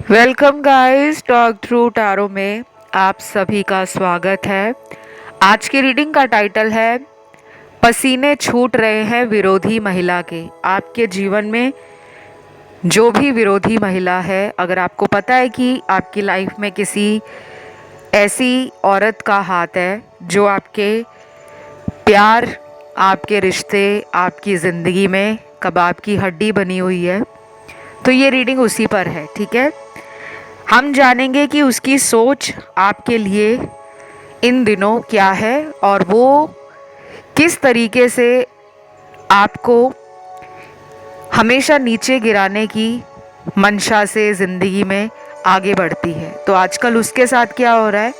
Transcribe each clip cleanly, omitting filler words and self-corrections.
Welcome guys, talk through tarot में आप सभी का स्वागत है। आज की रीडिंग का टाइटल है पसीने छूट रहे हैं विरोधी महिला के। आपके जीवन में जो भी विरोधी महिला है, अगर आपको पता है कि आपकी लाइफ में किसी ऐसी औरत का हाथ है जो आपके प्यार, आपके रिश्ते, आपकी ज़िंदगी में कबाब की हड्डी बनी हुई है, तो ये रीडिंग उसी पर है। ठीक है, हम जानेंगे कि उसकी सोच आपके लिए इन दिनों क्या है और वो किस तरीके से आपको हमेशा नीचे गिराने की मंशा से ज़िंदगी में आगे बढ़ती है। तो आजकल उसके साथ क्या हो रहा है,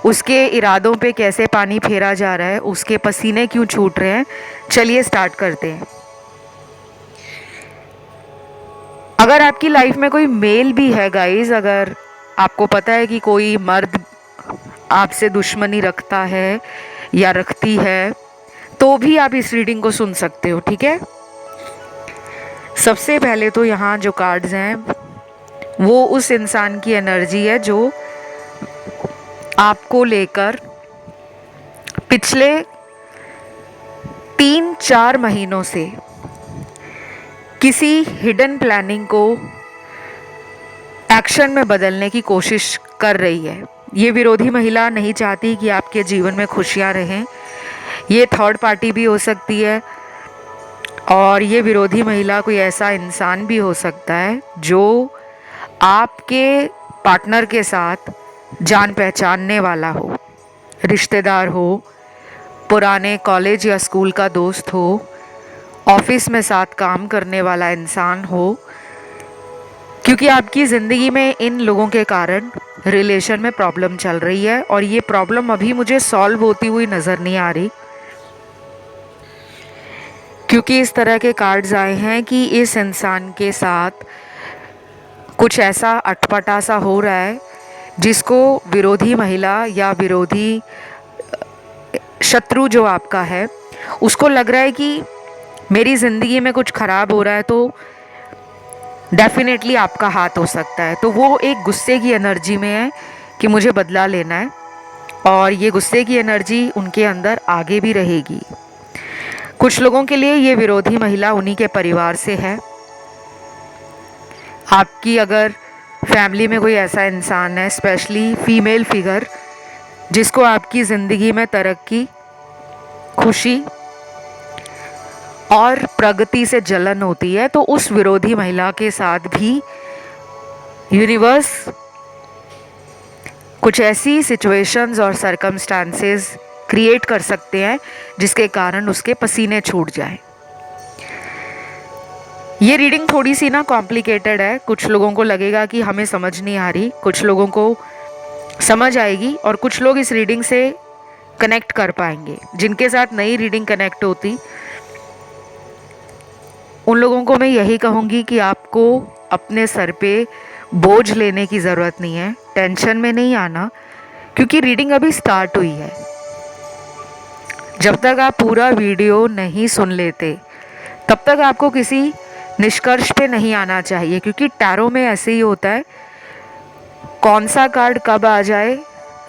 उसके इरादों पे कैसे पानी फेरा जा रहा है, उसके पसीने क्यों छूट रहे हैं, चलिए स्टार्ट करते हैं। अगर आपकी लाइफ में कोई मेल भी है गाइस, अगर आपको पता है कि कोई मर्द आपसे दुश्मनी रखता है या रखती है, तो भी आप इस रीडिंग को सुन सकते हो। ठीक है, सबसे पहले तो यहाँ जो कार्ड्स हैं वो उस इंसान की एनर्जी है जो आपको लेकर पिछले 3-4 महीनों से किसी हिडन प्लानिंग को एक्शन में बदलने की कोशिश कर रही है। ये विरोधी महिला नहीं चाहती कि आपके जीवन में खुशियाँ रहें। ये थर्ड पार्टी भी हो सकती है और ये विरोधी महिला कोई ऐसा इंसान भी हो सकता है जो आपके पार्टनर के साथ जान पहचानने वाला हो, रिश्तेदार हो, पुराने कॉलेज या स्कूल का दोस्त हो, ऑफिस में साथ काम करने वाला इंसान हो, क्योंकि आपकी ज़िंदगी में इन लोगों के कारण रिलेशन में प्रॉब्लम चल रही है और ये प्रॉब्लम अभी मुझे सॉल्व होती हुई नज़र नहीं आ रही, क्योंकि इस तरह के कार्ड्स आए हैं कि इस इंसान के साथ कुछ ऐसा अटपटा सा हो रहा है जिसको विरोधी महिला या विरोधी शत्रु जो आपका है उसको लग रहा है कि मेरी ज़िंदगी में कुछ ख़राब हो रहा है तो डेफिनेटली आपका हाथ हो सकता है। तो वो एक गुस्से की एनर्जी में है कि मुझे बदला लेना है और ये गुस्से की एनर्जी उनके अंदर आगे भी रहेगी। कुछ लोगों के लिए ये विरोधी महिला उन्हीं के परिवार से है। आपकी अगर फैमिली में कोई ऐसा इंसान है, स्पेशली फीमेल फिगर, जिसको आपकी ज़िंदगी में तरक्की, खुशी और प्रगति से जलन होती है, तो उस विरोधी महिला के साथ भी यूनिवर्स कुछ ऐसी सिचुएशंस और सर्कमस्टांसेस क्रिएट कर सकते हैं जिसके कारण उसके पसीने छूट जाए। ये रीडिंग थोड़ी सी ना कॉम्प्लिकेटेड है, कुछ लोगों को लगेगा कि हमें समझ नहीं आ रही, कुछ लोगों को समझ आएगी और कुछ लोग इस रीडिंग से कनेक्ट कर पाएंगे। जिनके साथ नई रीडिंग कनेक्ट होती, उन लोगों को मैं यही कहूँगी कि आपको अपने सर पे बोझ लेने की ज़रूरत नहीं है, टेंशन में नहीं आना, क्योंकि रीडिंग अभी स्टार्ट हुई है। जब तक आप पूरा वीडियो नहीं सुन लेते तब तक आपको किसी निष्कर्ष पे नहीं आना चाहिए, क्योंकि टैरो में ऐसे ही होता है, कौन सा कार्ड कब आ जाए,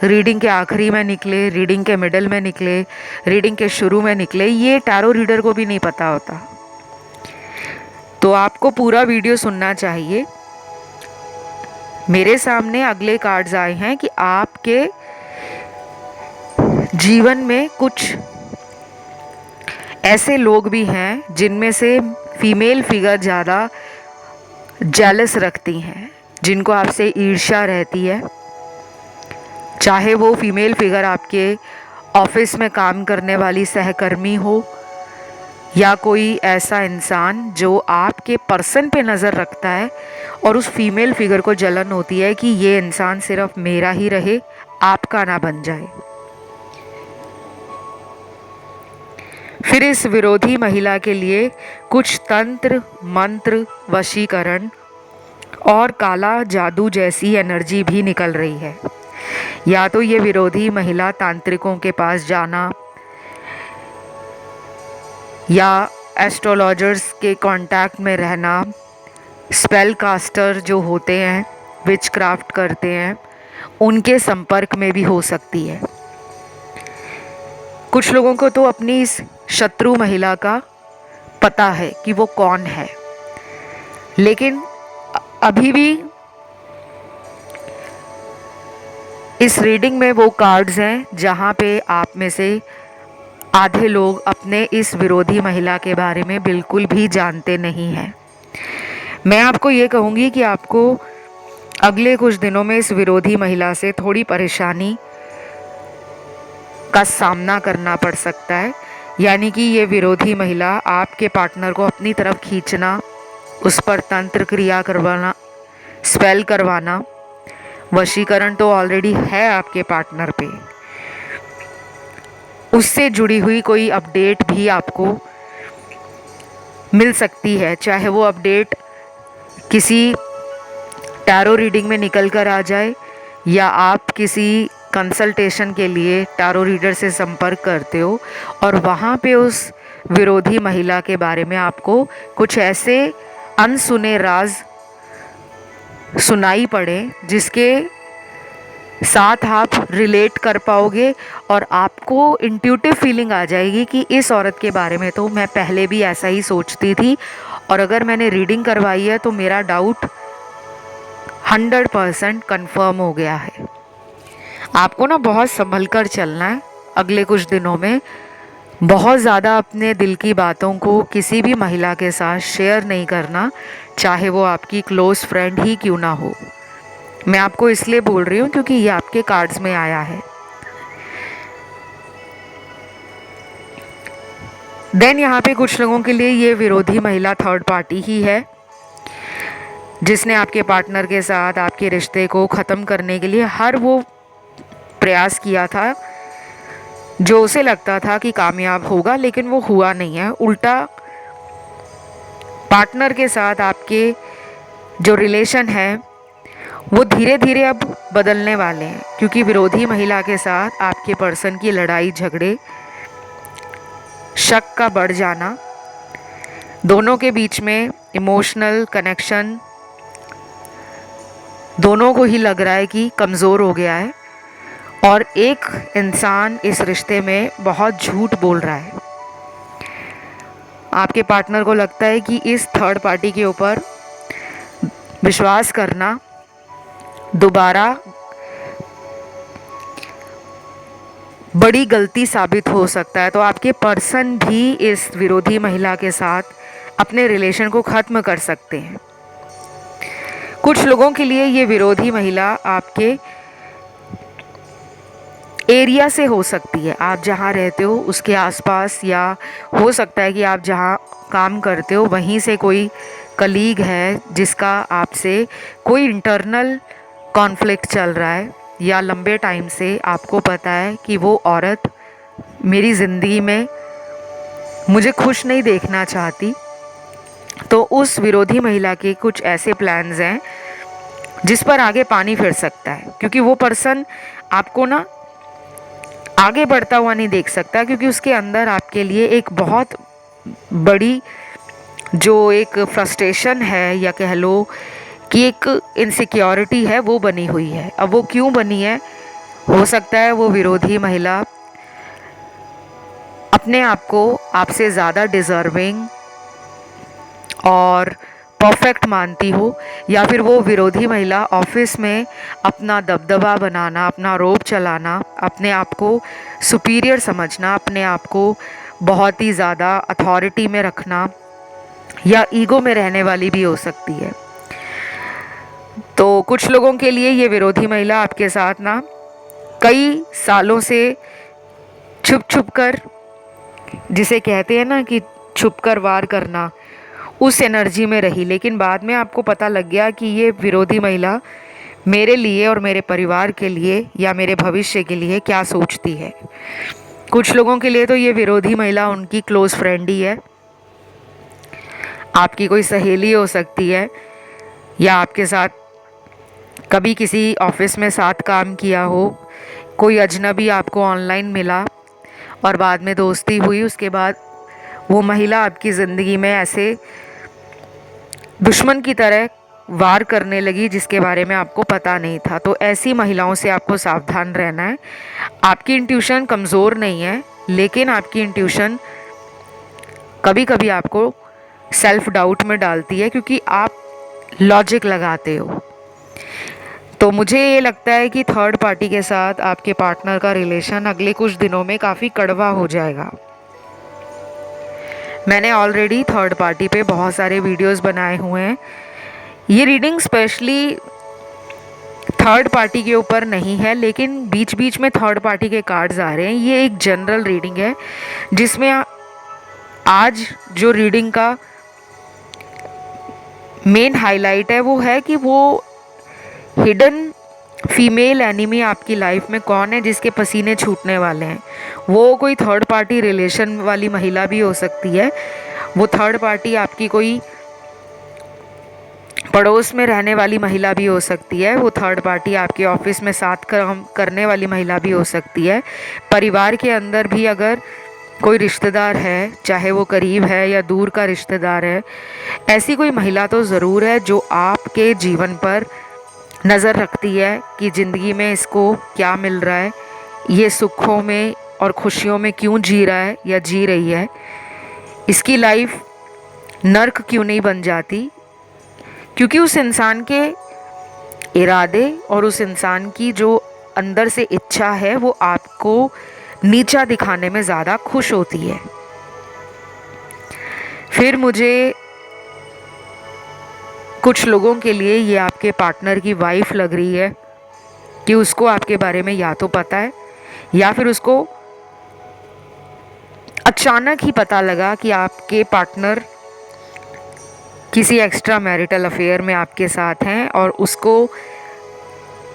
रीडिंग के आखिरी में निकले, रीडिंग के मिडल में निकले, रीडिंग के शुरू में निकले, ये टैरो रीडर को भी नहीं पता होता। तो आपको पूरा वीडियो सुनना चाहिए। मेरे सामने अगले कार्ड्स आए हैं कि आपके जीवन में कुछ ऐसे लोग भी हैं जिनमें से फीमेल फिगर ज़्यादा जेलस रखती हैं, जिनको आपसे ईर्ष्या रहती है। चाहे वो फीमेल फिगर आपके ऑफिस में काम करने वाली सहकर्मी हो या कोई ऐसा इंसान जो आपके पर्सन पे नज़र रखता है और उस फीमेल फिगर को जलन होती है कि ये इंसान सिर्फ मेरा ही रहे, आपका ना बन जाए। फिर इस विरोधी महिला के लिए कुछ तंत्र, मंत्र, वशीकरण और काला जादू जैसी एनर्जी भी निकल रही है। या तो ये विरोधी महिला तांत्रिकों के पास जाना या एस्ट्रोलॉजर्स के कांटेक्ट में रहना, स्पेल कास्टर जो होते हैं विचक्राफ्ट करते हैं उनके संपर्क में भी हो सकती है। कुछ लोगों को तो अपनी इस शत्रु महिला का पता है कि वो कौन है, लेकिन अभी भी इस रीडिंग में वो कार्ड्स हैं जहाँ पे आप में से आधे लोग अपने इस विरोधी महिला के बारे में बिल्कुल भी जानते नहीं हैं। मैं आपको ये कहूँगी कि आपको अगले कुछ दिनों में इस विरोधी महिला से थोड़ी परेशानी का सामना करना पड़ सकता है। यानी कि ये विरोधी महिला आपके पार्टनर को अपनी तरफ खींचना, उस पर तंत्र क्रिया करवाना, स्पेल करवाना, वशीकरण तो ऑलरेडी है आपके पार्टनर पे, उससे जुड़ी हुई कोई अपडेट भी आपको मिल सकती है। चाहे वो अपडेट किसी टैरो रीडिंग में निकल कर आ जाए या आप किसी कंसल्टेशन के लिए टैरो रीडर से संपर्क करते हो और वहाँ पे उस विरोधी महिला के बारे में आपको कुछ ऐसे अनसुने राज सुनाई पड़े जिसके साथ आप रिलेट कर पाओगे और आपको इंट्यूटिव फीलिंग आ जाएगी कि इस औरत के बारे में तो मैं पहले भी ऐसा ही सोचती थी और अगर मैंने रीडिंग करवाई है तो मेरा डाउट 100% कंफर्म हो गया है। आपको ना बहुत संभल कर चलना है अगले कुछ दिनों में। बहुत ज़्यादा अपने दिल की बातों को किसी भी महिला के साथ शेयर नहीं करना, चाहे वो आपकी क्लोज़ फ्रेंड ही क्यों ना हो। मैं आपको इसलिए बोल रही हूँ क्योंकि ये आपके कार्ड्स में आया है। देन यहाँ पे कुछ लोगों के लिए ये विरोधी महिला थर्ड पार्टी ही है, जिसने आपके पार्टनर के साथ आपके रिश्ते को ख़त्म करने के लिए हर वो प्रयास किया था जो उसे लगता था कि कामयाब होगा, लेकिन वो हुआ नहीं है। उल्टा पार्टनर के साथ आपके जो रिलेशन है वो धीरे धीरे अब बदलने वाले हैं, क्योंकि विरोधी महिला के साथ आपके पर्सन की लड़ाई झगड़े, शक का बढ़ जाना, दोनों के बीच में इमोशनल कनेक्शन दोनों को ही लग रहा है कि कमज़ोर हो गया है और एक इंसान इस रिश्ते में बहुत झूठ बोल रहा है। आपके पार्टनर को लगता है कि इस थर्ड पार्टी के ऊपर विश्वास करना दोबारा बड़ी गलती साबित हो सकता है। तो आपके पर्सन भी इस विरोधी महिला के साथ अपने रिलेशन को ख़त्म कर सकते हैं। कुछ लोगों के लिए ये विरोधी महिला आपके एरिया से हो सकती है, आप जहाँ रहते हो उसके आसपास, या हो सकता है कि आप जहाँ काम करते हो वहीं से कोई कलीग है जिसका आपसे कोई इंटरनल कॉन्फ्लिक्ट चल रहा है, या लंबे टाइम से आपको पता है कि वो औरत मेरी ज़िंदगी में मुझे खुश नहीं देखना चाहती। तो उस विरोधी महिला के कुछ ऐसे प्लान्स हैं जिस पर आगे पानी फिर सकता है, क्योंकि वो पर्सन आपको ना आगे बढ़ता हुआ नहीं देख सकता, क्योंकि उसके अंदर आपके लिए एक बहुत बड़ी जो एक फ्रस्ट्रेशन है, या कह लो कि एक इनसिक्योरिटी है, वो बनी हुई है। अब वो क्यों बनी है, हो सकता है वो विरोधी महिला अपने आप को आपसे ज़्यादा डिज़र्विंग और परफेक्ट मानती हो, या फिर वो विरोधी महिला ऑफिस में अपना दबदबा बनाना, अपना रोब चलाना, अपने आप को सुपीरियर समझना, अपने आप को बहुत ही ज़्यादा अथॉरिटी में रखना या ईगो में रहने वाली भी हो सकती है। तो कुछ लोगों के लिए ये विरोधी महिला आपके साथ ना कई सालों से छुप छुप कर, जिसे कहते हैं ना कि छुप कर वार करना, उस एनर्जी में रही, लेकिन बाद में आपको पता लग गया कि ये विरोधी महिला मेरे लिए और मेरे परिवार के लिए या मेरे भविष्य के लिए क्या सोचती है। कुछ लोगों के लिए तो ये विरोधी महिला उनकी क्लोज़ फ्रेंड ही है, आपकी कोई सहेली हो सकती है, या आपके साथ कभी किसी ऑफिस में साथ काम किया हो, कोई अजनबी आपको ऑनलाइन मिला और बाद में दोस्ती हुई, उसके बाद वो महिला आपकी ज़िंदगी में ऐसे दुश्मन की तरह वार करने लगी जिसके बारे में आपको पता नहीं था। तो ऐसी महिलाओं से आपको सावधान रहना है। आपकी इंट्यूशन कमज़ोर नहीं है, लेकिन आपकी इंट्यूशन कभी कभी आपको सेल्फ डाउट में डालती है क्योंकि आप लॉजिक लगाते हो। तो मुझे ये लगता है कि थर्ड पार्टी के साथ आपके पार्टनर का रिलेशन अगले कुछ दिनों में काफ़ी कड़वा हो जाएगा। मैंने ऑलरेडी थर्ड पार्टी पे बहुत सारे वीडियोस बनाए हुए हैं। ये रीडिंग स्पेशली थर्ड पार्टी के ऊपर नहीं है, लेकिन बीच बीच में थर्ड पार्टी के कार्ड्स आ रहे हैं। ये एक जनरल रीडिंग है जिसमें आज जो रीडिंग का मेन हाईलाइट है वो है कि वो हिडन फीमेल एनिमी आपकी लाइफ में कौन है जिसके पसीने छूटने वाले हैं। वो कोई थर्ड पार्टी रिलेशन वाली महिला भी हो सकती है। वो थर्ड पार्टी आपकी कोई पड़ोस में रहने वाली महिला भी हो सकती है। वो थर्ड पार्टी आपके ऑफिस में साथ काम करने वाली महिला भी हो सकती है। परिवार के अंदर भी अगर कोई रिश्तेदार है, चाहे वो करीब है या दूर का रिश्तेदार है, ऐसी कोई महिला तो ज़रूर है जो आपके जीवन पर नज़र रखती है कि ज़िंदगी में इसको क्या मिल रहा है, ये सुखों में और खुशियों में क्यों जी रहा है या जी रही है, इसकी लाइफ नर्क क्यों नहीं बन जाती। क्योंकि उस इंसान के इरादे और उस इंसान की जो अंदर से इच्छा है वो आपको नीचा दिखाने में ज़्यादा खुश होती है। फिर मुझे कुछ लोगों के लिए ये आपके पार्टनर की वाइफ लग रही है कि उसको आपके बारे में या तो पता है या फिर उसको अचानक ही पता लगा कि आपके पार्टनर किसी एक्स्ट्रा मैरिटल अफेयर में आपके साथ हैं और उसको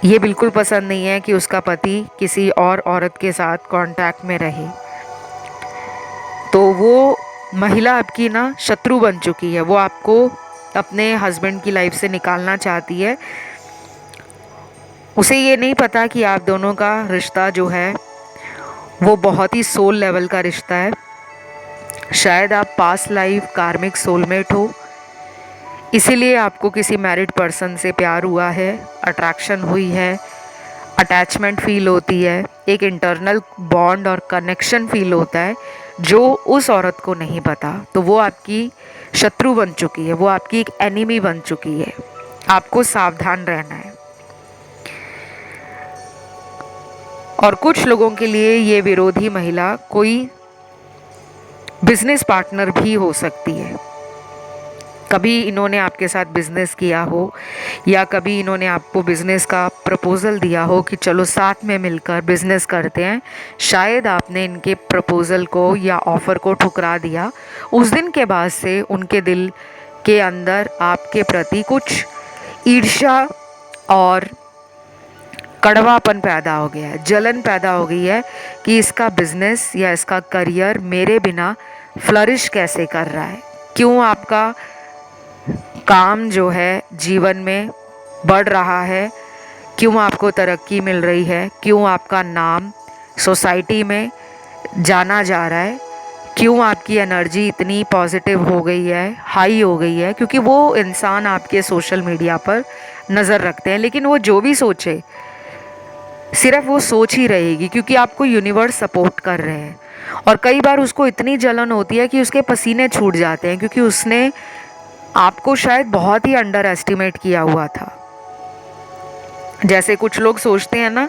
ये बिल्कुल पसंद नहीं है कि उसका पति किसी और औरत के साथ कांटेक्ट में रहे। तो वो महिला आपकी ना शत्रु बन चुकी है। वो आपको अपने हस्बैंड की लाइफ से निकालना चाहती है। उसे ये नहीं पता कि आप दोनों का रिश्ता जो है वो बहुत ही सोल लेवल का रिश्ता है। शायद आप पास्ट लाइफ कार्मिक सोलमेट हो, इसीलिए आपको किसी मैरिड पर्सन से प्यार हुआ है, अट्रैक्शन हुई है, अटैचमेंट फील होती है, एक इंटरनल बॉन्ड और कनेक्शन फील होता है जो उस औरत को नहीं पता। तो वो आपकी शत्रु बन चुकी है, वो आपकी एक एनिमी बन चुकी है। आपको सावधान रहना है। और कुछ लोगों के लिए ये विरोधी महिला कोई बिजनेस पार्टनर भी हो सकती है। कभी इन्होंने आपके साथ बिजनेस किया हो या कभी इन्होंने आपको बिजनेस का प्रपोज़ल दिया हो कि चलो साथ में मिलकर बिजनेस करते हैं। शायद आपने इनके प्रपोज़ल को या ऑफ़र को ठुकरा दिया। उस दिन के बाद से उनके दिल के अंदर आपके प्रति कुछ ईर्ष्या और कड़वापन पैदा हो गया है, जलन पैदा हो गई है कि इसका बिजनेस या इसका करियर मेरे बिना फ्लरिश कैसे कर रहा है। क्यों आपका काम जो है जीवन में बढ़ रहा है, क्यों आपको तरक्की मिल रही है, क्यों आपका नाम सोसाइटी में जाना जा रहा है, क्यों आपकी एनर्जी इतनी पॉजिटिव हो गई है, हाई हो गई है। क्योंकि वो इंसान आपके सोशल मीडिया पर नज़र रखते हैं, लेकिन वो जो भी सोचे सिर्फ वो सोच ही रहेगी, क्योंकि आपको यूनिवर्स सपोर्ट कर रहे हैं। और कई बार उसको इतनी जलन होती है कि उसके पसीने छूट जाते हैं, क्योंकि उसने आपको शायद बहुत ही अंडर एस्टिमेट किया हुआ था। जैसे कुछ लोग सोचते हैं ना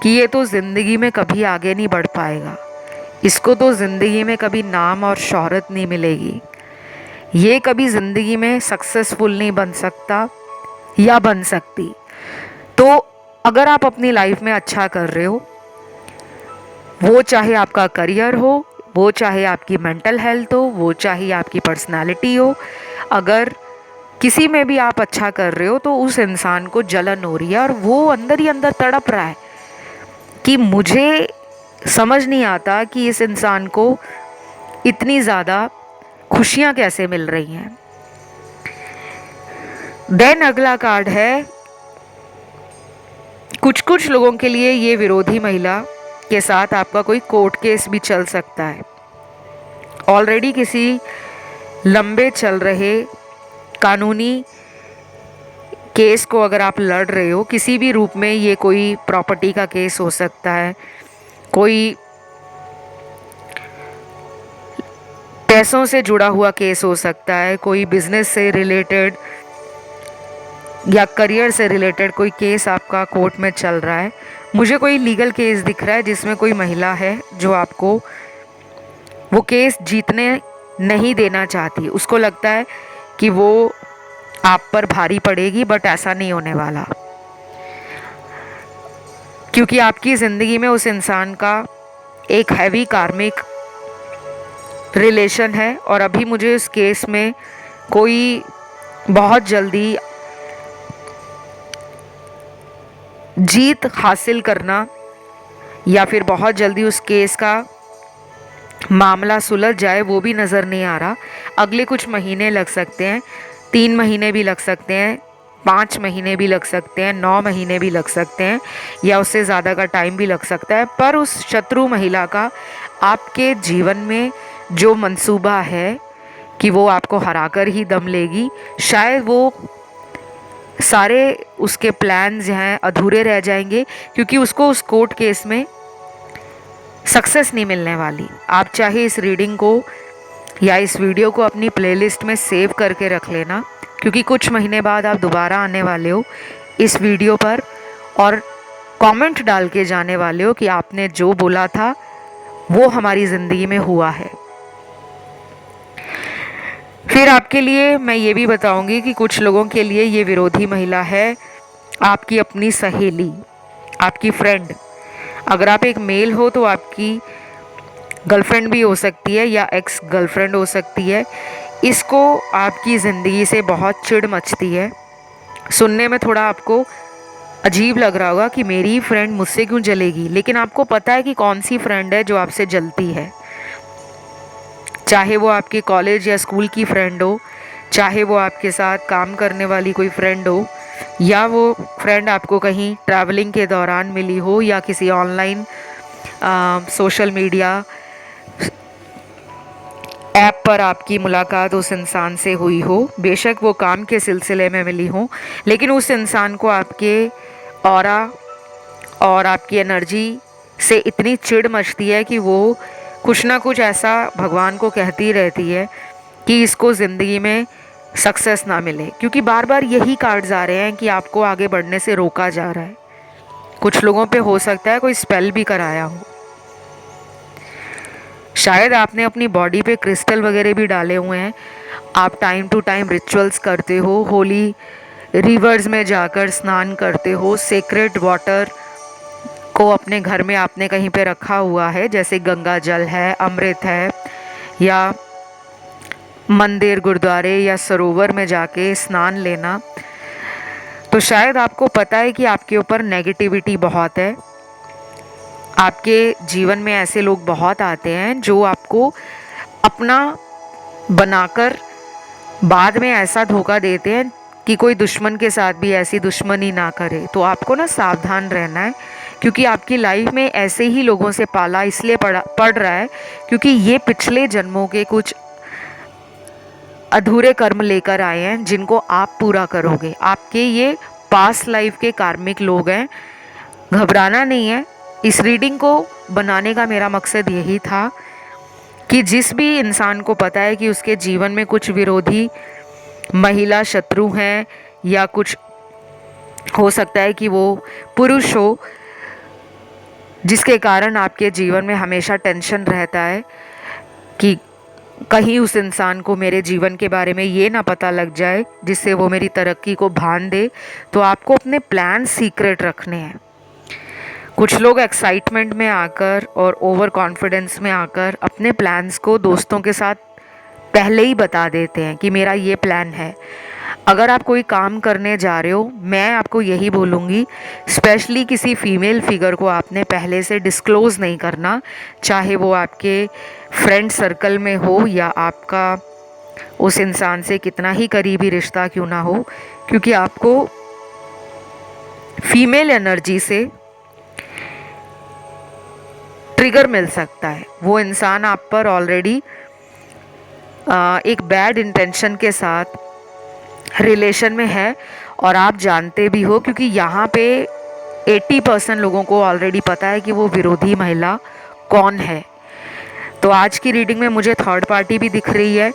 कि ये तो ज़िंदगी में कभी आगे नहीं बढ़ पाएगा, इसको तो ज़िंदगी में कभी नाम और शोहरत नहीं मिलेगी, ये कभी ज़िंदगी में सक्सेसफुल नहीं बन सकता या बन सकती। तो अगर आप अपनी लाइफ में अच्छा कर रहे हो, वो चाहे आपका करियर हो, वो चाहे आपकी मेंटल हेल्थ हो, वो चाहे आपकी पर्सनालिटी हो, अगर किसी में भी आप अच्छा कर रहे हो तो उस इंसान को जलन हो रही है और वो अंदर ही अंदर तड़प रहा है कि मुझे समझ नहीं आता कि इस इंसान को इतनी ज़्यादा खुशियाँ कैसे मिल रही हैं। देन अगला कार्ड है, कुछ लोगों के लिए ये विरोधी महिला के साथ आपका कोई कोर्ट केस भी चल सकता है। ऑलरेडी किसी लंबे चल रहे कानूनी केस को अगर आप लड़ रहे हो किसी भी रूप में, ये कोई प्रॉपर्टी का केस हो सकता है, कोई पैसों से जुड़ा हुआ केस हो सकता है, कोई बिजनेस से रिलेटेड या करियर से रिलेटेड कोई केस आपका कोर्ट में चल रहा है। मुझे कोई लीगल केस दिख रहा है जिसमें कोई महिला है जो आपको वो केस जीतने नहीं देना चाहती। उसको लगता है कि वो आप पर भारी पड़ेगी, बट ऐसा नहीं होने वाला, क्योंकि आपकी ज़िंदगी में उस इंसान का एक हैवी कार्मिक रिलेशन है। और अभी मुझे इस केस में कोई बहुत जल्दी जीत हासिल करना या फिर बहुत जल्दी उस केस का मामला सुलझ जाए वो भी नज़र नहीं आ रहा। अगले कुछ महीने लग सकते हैं, 3 महीने भी लग सकते हैं, 5 महीने भी लग सकते हैं, 9 महीने भी लग सकते हैं, या उससे ज़्यादा का टाइम भी लग सकता है। पर उस शत्रु महिला का आपके जीवन में जो मंसूबा है कि वो आपको हराकर ही दम लेगी, शायद वो सारे उसके प्लान्स हैं अधूरे रह जाएंगे, क्योंकि उसको उस कोर्ट केस में सक्सेस नहीं मिलने वाली। आप चाहे इस रीडिंग को या इस वीडियो को अपनी प्लेलिस्ट में सेव करके रख लेना, क्योंकि कुछ महीने बाद आप दोबारा आने वाले हो इस वीडियो पर और कमेंट डाल के जाने वाले हो कि आपने जो बोला था वो हमारी ज़िंदगी में हुआ है। फिर आपके लिए मैं ये भी बताऊंगी कि कुछ लोगों के लिए ये विरोधी महिला है आपकी अपनी सहेली, आपकी फ्रेंड। अगर आप एक मेल हो तो आपकी गर्लफ्रेंड भी हो सकती है या एक्स गर्लफ्रेंड हो सकती है। इसको आपकी ज़िंदगी से बहुत चिढ़ मचती है। सुनने में थोड़ा आपको अजीब लग रहा होगा कि मेरी फ्रेंड मुझसे क्यों जलेगी, लेकिन आपको पता है कि कौन सी फ्रेंड है जो आपसे जलती है। चाहे वो आपके कॉलेज या स्कूल की फ्रेंड हो, चाहे वो आपके साथ काम करने वाली कोई फ्रेंड हो, या वो फ्रेंड आपको कहीं ट्रैवलिंग के दौरान मिली हो, या किसी ऑनलाइन सोशल मीडिया ऐप पर आपकी मुलाकात उस इंसान से हुई हो। बेशक वो काम के सिलसिले में मिली हो, लेकिन उस इंसान को आपके ऑरा और आपकी एनर्जी से इतनी चिढ़ मचती है कि वो कुछ ना कुछ ऐसा भगवान को कहती रहती है कि इसको ज़िंदगी में सक्सेस ना मिले, क्योंकि बार बार यही कार्ड्स आ रहे हैं कि आपको आगे बढ़ने से रोका जा रहा है। कुछ लोगों पे हो सकता है कोई स्पेल भी कराया हो, शायद आपने अपनी बॉडी पे क्रिस्टल वगैरह भी डाले हुए हैं। आप टाइम टू टाइम रिचुअल्स करते हो, होली रिवर्स में जाकर स्नान करते हो, सेक्रेड वाटर को अपने घर में आपने कहीं पे रखा हुआ है, जैसे गंगा जल है, अमृत है, या मंदिर गुरुद्वारे या सरोवर में जाके स्नान लेना। तो शायद आपको पता है कि आपके ऊपर नेगेटिविटी बहुत है। आपके जीवन में ऐसे लोग बहुत आते हैं जो आपको अपना बनाकर बाद में ऐसा धोखा देते हैं कि कोई दुश्मन के साथ भी ऐसी दुश्मनी ना करे। तो आपको ना सावधान रहना है, क्योंकि आपकी लाइफ में ऐसे ही लोगों से पाला इसलिए पड़ रहा है क्योंकि ये पिछले जन्मों के कुछ अधूरे कर्म लेकर आए हैं जिनको आप पूरा करोगे। आपके ये पास्ट लाइफ के कार्मिक लोग हैं। घबराना नहीं है। इस रीडिंग को बनाने का मेरा मकसद यही था कि जिस भी इंसान को पता है कि उसके जीवन में कुछ विरोधी महिला शत्रु हैं, या कुछ हो सकता है कि वो पुरुष हो, जिसके कारण आपके जीवन में हमेशा टेंशन रहता है कि कहीं उस इंसान को मेरे जीवन के बारे में ये ना पता लग जाए जिससे वो मेरी तरक्की को भान दे। तो आपको अपने प्लान सीक्रेट रखने हैं। कुछ लोग एक्साइटमेंट में आकर और ओवर कॉन्फिडेंस में आकर अपने प्लान्स को दोस्तों के साथ पहले ही बता देते हैं कि मेरा ये प्लान है। अगर आप कोई काम करने जा रहे हो, मैं आपको यही बोलूँगी, स्पेशली किसी फीमेल फिगर को आपने पहले से डिस्क्लोज़ नहीं करना, चाहे वो आपके फ्रेंड सर्कल में हो या आपका उस इंसान से कितना ही करीबी रिश्ता क्यों ना हो, क्योंकि आपको फीमेल एनर्जी से ट्रिगर मिल सकता है। वो इंसान आप पर ऑलरेडी एक बैड इंटेंशन के साथ रिलेशन में है और आप जानते भी हो, क्योंकि यहाँ पे 80% लोगों को ऑलरेडी पता है कि वो विरोधी महिला कौन है। तो आज की रीडिंग में मुझे थर्ड पार्टी भी दिख रही है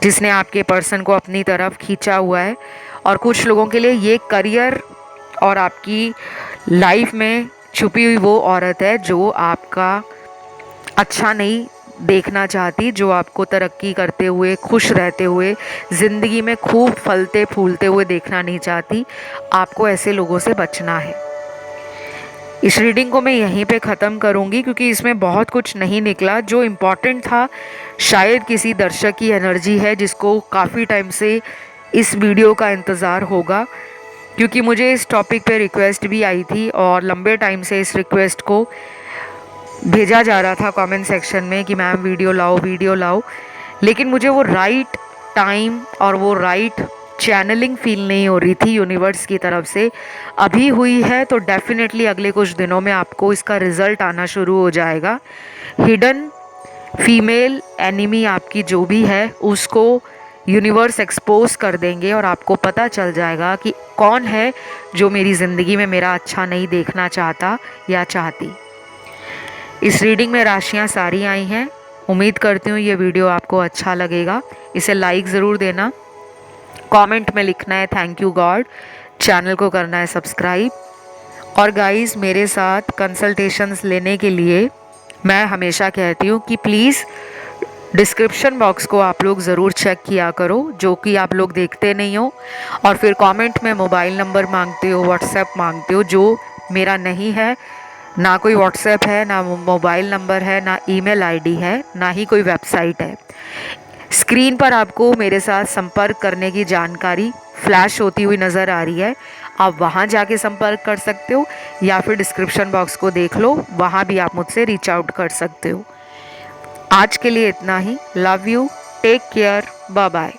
जिसने आपके पर्सन को अपनी तरफ खींचा हुआ है, और कुछ लोगों के लिए ये करियर और आपकी लाइफ में छुपी हुई वो औरत है जो आपका अच्छा नहीं देखना चाहती, जो आपको तरक्की करते हुए, खुश रहते हुए, ज़िंदगी में खूब फलते फूलते हुए देखना नहीं चाहती। आपको ऐसे लोगों से बचना है। इस रीडिंग को मैं यहीं पे ख़त्म करूँगी क्योंकि इसमें बहुत कुछ नहीं निकला। जो इम्पॉर्टेंट था शायद किसी दर्शक की एनर्जी है जिसको काफ़ी टाइम से इस वीडियो का इंतज़ार होगा, क्योंकि मुझे इस टॉपिक पे रिक्वेस्ट भी आई थी और लंबे टाइम से इस रिक्वेस्ट को भेजा जा रहा था कमेंट सेक्शन में कि मैम वीडियो लाओ, लेकिन मुझे वो राइट टाइम और वो राइट चैनलिंग फील नहीं हो रही थी यूनिवर्स की तरफ से। अभी हुई है तो डेफिनेटली अगले कुछ दिनों में आपको इसका रिज़ल्ट आना शुरू हो जाएगा। हिडन फीमेल एनिमी आपकी जो भी है उसको यूनिवर्स एक्सपोज कर देंगे और आपको पता चल जाएगा कि कौन है जो मेरी ज़िंदगी में मेरा अच्छा नहीं देखना चाहता या चाहती। इस रीडिंग में राशियाँ सारी आई हैं। उम्मीद करती हूँ ये वीडियो आपको अच्छा लगेगा। इसे लाइक ज़रूर देना, कमेंट में लिखना है थैंक यू गॉड, चैनल को करना है सब्सक्राइब। और गाइस, मेरे साथ कंसल्टेशंस लेने के लिए मैं हमेशा कहती हूँ कि प्लीज़ डिस्क्रिप्शन बॉक्स को आप लोग ज़रूर चेक किया करो, जो कि आप लोग देखते नहीं हो, और फिर कमेंट में मोबाइल नंबर मांगते हो, व्हाट्सएप मांगते हो, जो मेरा नहीं है। ना कोई व्हाट्सएप है, ना मोबाइल नंबर है, ना ईमेल आईडी है, ना ही कोई वेबसाइट है। स्क्रीन पर आपको मेरे साथ संपर्क करने की जानकारी फ्लैश होती हुई नज़र आ रही है। आप वहाँ जाके संपर्क कर सकते हो या फिर डिस्क्रिप्शन बॉक्स को देख लो, वहाँ भी आप मुझसे रीच आउट कर सकते हो। आज के लिए इतना ही। Love you, take care, bye bye.